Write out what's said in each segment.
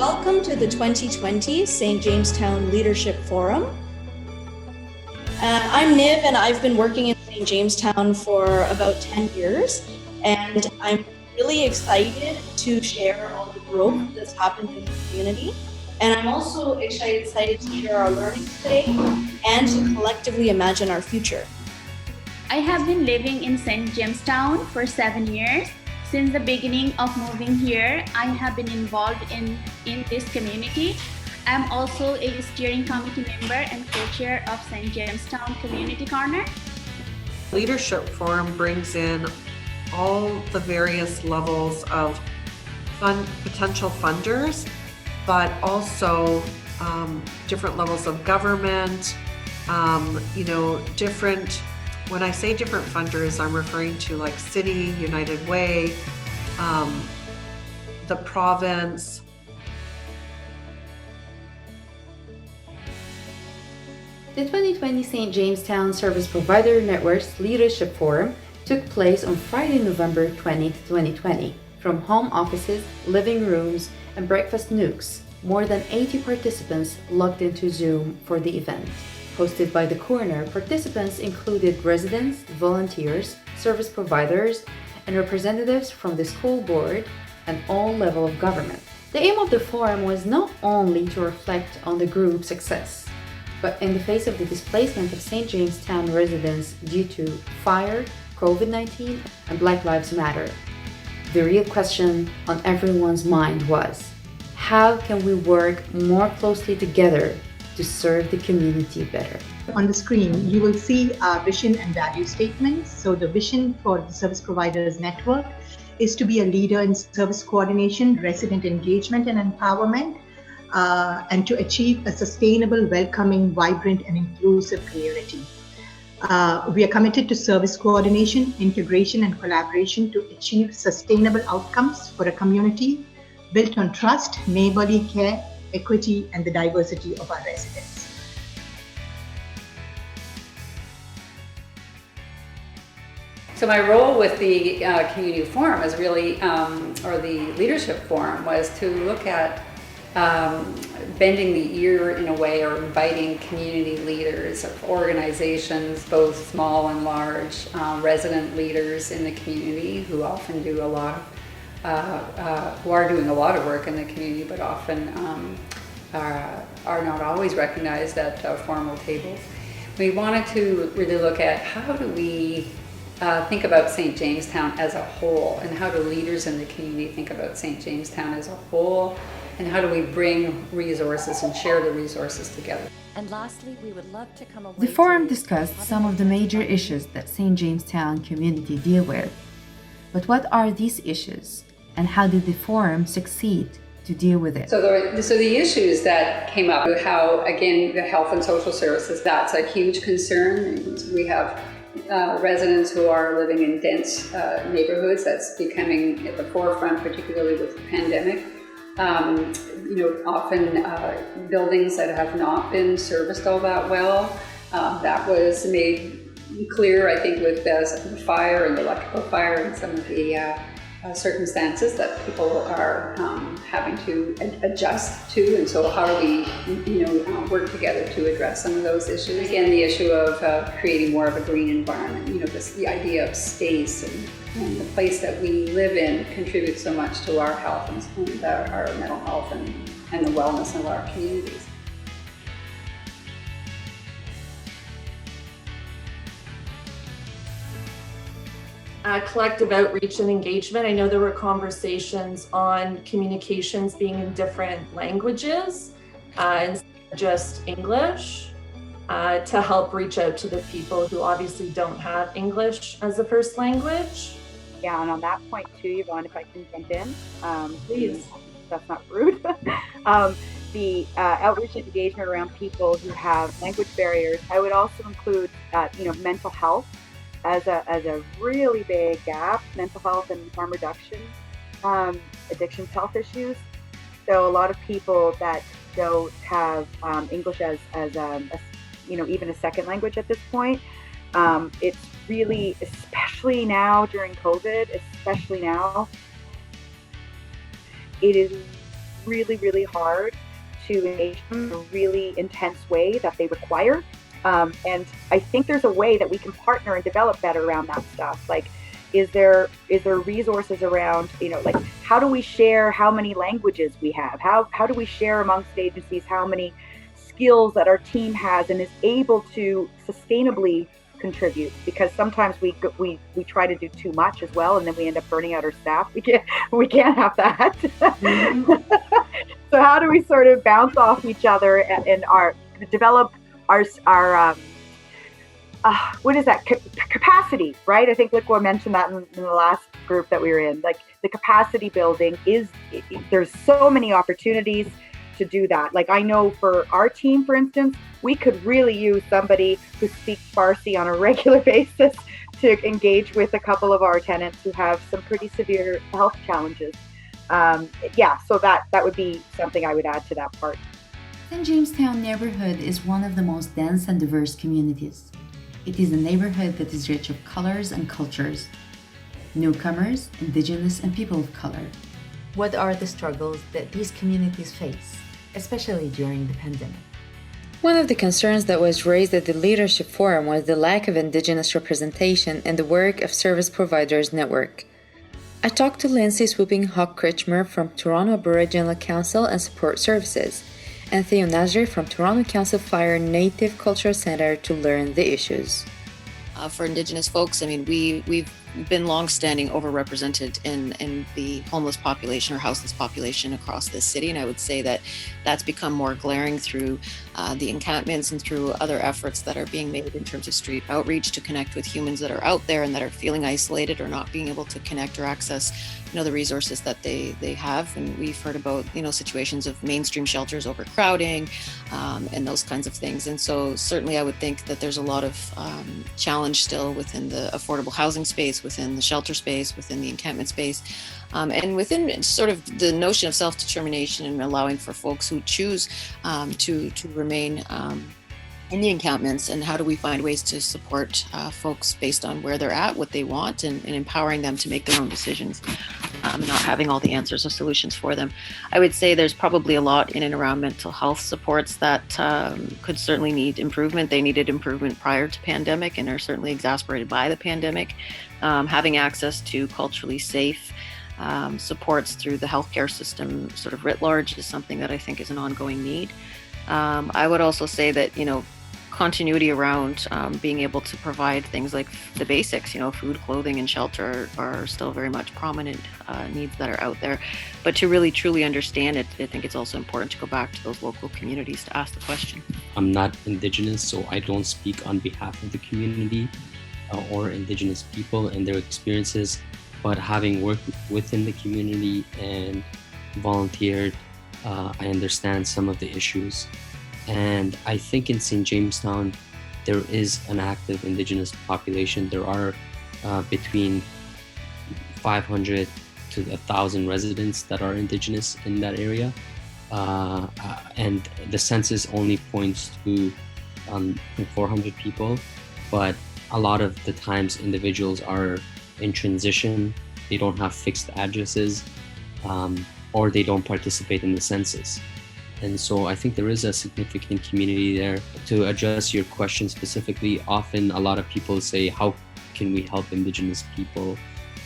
Welcome to the 2020 St. Jamestown Leadership Forum. I'm Niv, and I've been working in St. Jamestown for about 10 years, and I'm really excited to share all the growth that's happened in the community. And I'm also excited to share our learnings today and to collectively imagine our future. I have been living in St. Jamestown for 7 years. Since the beginning of moving here, I have been involved in this community. I'm also a steering committee member and co-chair of St. Jamestown Community Corner. Leadership Forum brings in all the various levels of potential funders, but also different levels of government, when I say different funders, I'm referring to like City, United Way, the province. The 2020 St. Jamestown Service Provider Network's Leadership Forum took place on Friday, November 20, 2020. From home offices, living rooms, and breakfast nooks, more than 80 participants logged into Zoom for the event. Hosted by the Corner, participants included residents, volunteers, service providers, and representatives from the school board and all levels of government. The aim of the forum was not only to reflect on the group's success, but in the face of the displacement of St. Jamestown residents due to fire, COVID-19, and Black Lives Matter. The real question on everyone's mind was, how can we work more closely together to serve the community better? On the screen, you will see our vision and value statements. So the vision for the Service Providers Network is to be a leader in service coordination, resident engagement and empowerment, and to achieve a sustainable, welcoming, vibrant and inclusive community. We are committed to service coordination, integration and collaboration to achieve sustainable outcomes for a community built on trust, neighborly care, equity and the diversity of our residents. So my role with the community forum is really, or the leadership forum, was to look at bending the ear in a way, or inviting community leaders of organizations, both small and large, resident leaders in the community who often do a lot of who are doing a lot of work in the community, but often are not always recognized at formal tables. We wanted to really look at how do we think about St. Jamestown as a whole, and how do leaders in the community think about St. Jamestown as a whole, and how do we bring resources and share the resources together. And lastly, we would love to come away. The forum discussed some of the major issues that St. Jamestown community deal with. But what are these issues, and how did the forum succeed to deal with it? So the issues that came up, how, again, the health and social services, that's a huge concern. We have residents who are living in dense neighborhoods. That's becoming at the forefront, particularly with the pandemic. Often buildings that have not been serviced all that well. That was made clear, I think, with the fire and the electrical fire and some of the circumstances that people are having to adjust to, and so how do we work together to address some of those issues. Again, the issue of creating more of a green environment, the idea of space and the place that we live in contributes so much to our health and our mental health and the wellness of our communities. Collective outreach and engagement. I know there were conversations on communications being in different languages instead of just English to help reach out to the people who obviously don't have English as a first language. Yeah, and on that point too, Yvonne, if I can jump in, Please. That's not rude. The outreach and engagement around people who have language barriers. I would also include, mental health as a really big gap, mental health and harm reduction, addictions, health issues. So a lot of people that don't have English as even a second language at this point, it's really, especially now during COVID, it is really, really hard to engage them in a really intense way that they require. And I think there's a way that we can partner and develop better around that stuff. Like, is there resources around, like, how do we share how many languages we have? How do we share amongst agencies how many skills that our team has and is able to sustainably contribute? Because sometimes we try to do too much as well, and then we end up burning out our staff. We can't have that. Mm-hmm. So how do we sort of bounce off each other and develop our what is that, capacity, right? I think Liqua mentioned that in the last group that we were in. Like, the capacity building there's so many opportunities to do that. Like, I know for our team, for instance, we could really use somebody who speaks Farsi on a regular basis to engage with a couple of our tenants who have some pretty severe health challenges. So that would be something I would add to that part. St. Jamestown neighborhood is one of the most dense and diverse communities. It is a neighborhood that is rich of colors and cultures, newcomers, indigenous, and people of color. What are the struggles that these communities face, especially during the pandemic? One of the concerns that was raised at the Leadership Forum was the lack of indigenous representation in the work of Service Providers Network. I talked to Lindsay Swooping Hawk Kritchmer from Toronto Aboriginal Council and Support Services, and Theo Nasri from Toronto Council Fire Native Cultural Center to learn the issues. For Indigenous folks, I mean, we've been long-standing overrepresented in the homeless population or houseless population across this city, and I would say that that's become more glaring through the encampments and through other efforts that are being made in terms of street outreach to connect with humans that are out there and that are feeling isolated or not being able to connect or access, the resources that they have. And we've heard about, situations of mainstream shelters overcrowding and those kinds of things. And so certainly I would think that there's a lot of challenge still within the affordable housing space, within the shelter space, within the encampment space, and within sort of the notion of self-determination and allowing for folks who choose to remain in the encampments. And how do we find ways to support folks based on where they're at, what they want, and empowering them to make their own decisions, not having all the answers or solutions for them. I would say there's probably a lot in and around mental health supports that could certainly need improvement. They needed improvement prior to pandemic and are certainly exacerbated by the pandemic. Having access to culturally safe supports through the healthcare system sort of writ large is something that I think is an ongoing need. I would also say that, continuity around being able to provide things like the basics, food, clothing, and shelter are still very much prominent needs that are out there. But to really truly understand it, I think it's also important to go back to those local communities to ask the question. I'm not Indigenous, so I don't speak on behalf of the community or Indigenous people and their experiences, but having worked within the community and volunteered, I understand some of the issues. And I think in St. Jamestown, there is an active Indigenous population. There are between 500 to 1,000 residents that are Indigenous in that area. And the census only points to 400 people, but a lot of the times individuals are in transition, they don't have fixed addresses, or they don't participate in the census. And so I think there is a significant community there. To address your question specifically, often a lot of people say, how can we help Indigenous people?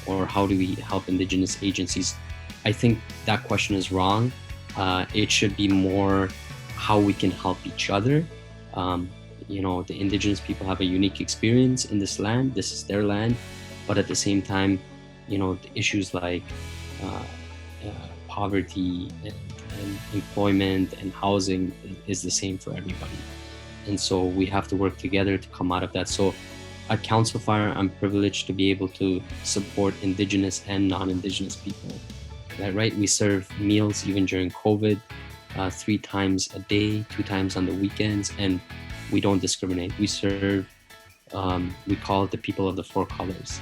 Or how do we help Indigenous agencies? I think that question is wrong. It should be more how we can help each other. The Indigenous people have a unique experience in this land. This is their land. But at the same time, the issues like poverty and employment and housing is the same for everybody. And so we have to work together to come out of that. So at Council Fire, I'm privileged to be able to support Indigenous and non-Indigenous people. Right? We serve meals even during COVID, 3 times a day, 2 times on the weekends, and we don't discriminate. We serve, we call it the people of the 4 colors.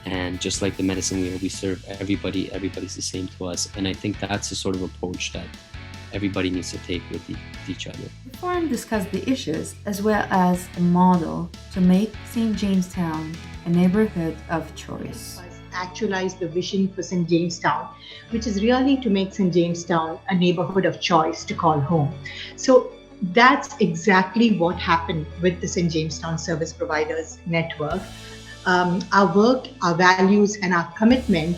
And just like the medicine wheel, we serve everybody. Everybody's the same to us. And I think that's the sort of approach that everybody needs to take with each other. The forum discussed the issues as well as a model to make St. Jamestown a neighborhood of choice. actualize the vision for St. Jamestown, which is really to make St. Jamestown a neighborhood of choice to call home. So that's exactly what happened with the St. Jamestown Service Providers Network. Our work, our values, and our commitment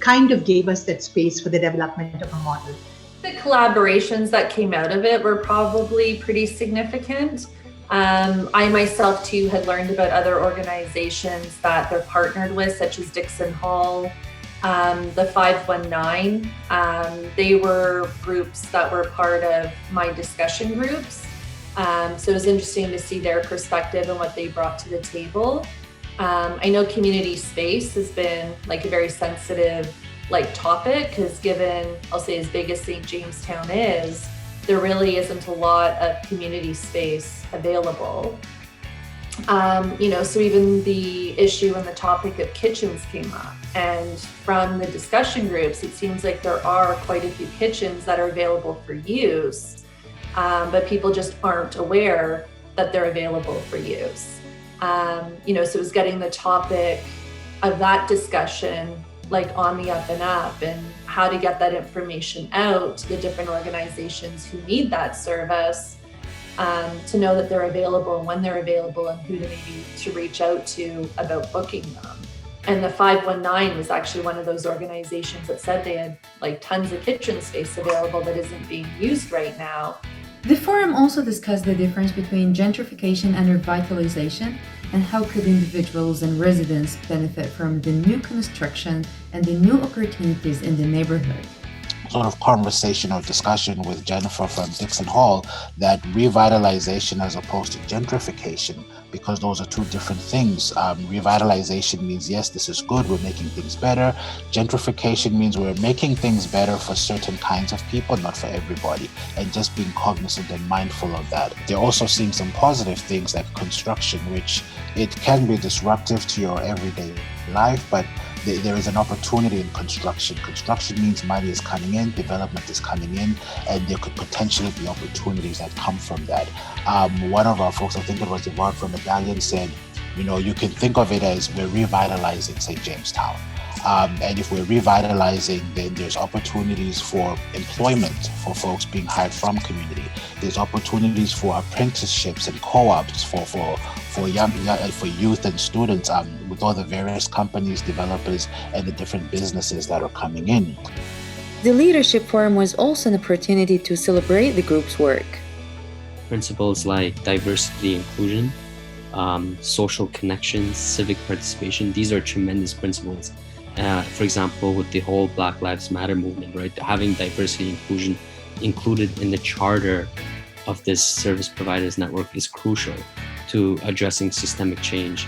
kind of gave us that space for the development of a model. The collaborations that came out of it were probably pretty significant. I myself too had learned about other organizations that they're partnered with, such as Dixon Hall, the 519. They were groups that were part of my discussion groups. So it was interesting to see their perspective and what they brought to the table. I know community space has been like a very sensitive topic, because given, I'll say, as big as St. Jamestown is, there really isn't a lot of community space available. So even the issue and the topic of kitchens came up, and from the discussion groups, it seems like there are quite a few kitchens that are available for use, but people just aren't aware that they're available for use. So it was getting the topic of that discussion on the up and up, and how to get that information out to the different organizations who need that service, to know that they're available and when they're available, and who to reach out to about booking them. And the 519 was actually one of those organizations that said they had tons of kitchen space available that isn't being used right now. The forum also discussed the difference between gentrification and revitalization, and how could individuals and residents benefit from the new construction and the new opportunities in the neighborhood. Sort of conversation or discussion with Jennifer from Dixon Hall that revitalization as opposed to gentrification, because those are two different things. Revitalization means, yes, this is good, we're making things better. Gentrification means we're making things better for certain kinds of people, not for everybody, and just being cognizant and mindful of that. They're also seeing some positive things like construction, which it can be disruptive to your everyday life, but there is an opportunity in construction. Construction means money is coming in, development is coming in, and there could potentially be opportunities that come from that. One of our folks, I think it was Yvonne from Medallion, said, you can think of it as we're revitalizing St. Jamestown. And if we're revitalizing, then there's opportunities for employment for folks being hired from community. There's opportunities for apprenticeships and co-ops for youth and students, with all the various companies, developers, and the different businesses that are coming in. The Leadership Forum was also an opportunity to celebrate the group's work. Principles like diversity, inclusion, social connections, civic participation, these are tremendous principles. For example, with the whole Black Lives Matter movement, right? Having diversity, inclusion included in the charter of this service providers network is crucial to addressing systemic change.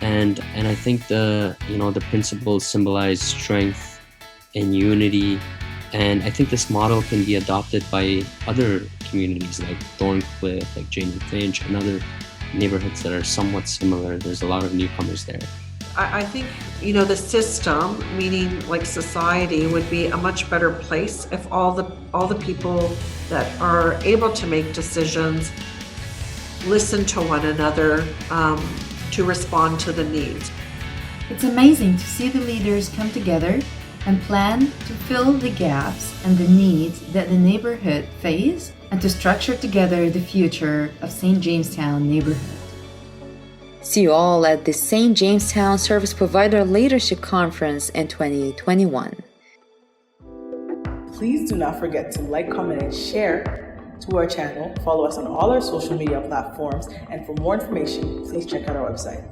And I think the principles symbolize strength and unity. And I think this model can be adopted by other communities like Thorncliffe, like Jane and Finch, and other neighborhoods that are somewhat similar. There's a lot of newcomers there. I think, the system, meaning society, would be a much better place if all the people that are able to make decisions listen to one another, to respond to the needs. It's amazing to see the leaders come together and plan to fill the gaps and the needs that the neighborhood face, and to structure together the future of St. Jamestown neighborhood. See you all at the St. Jamestown Service Provider Leadership Conference in 2021. Please do not forget to like, comment, and share to our channel. Follow us on all our social media platforms, and for more information, please check out our website.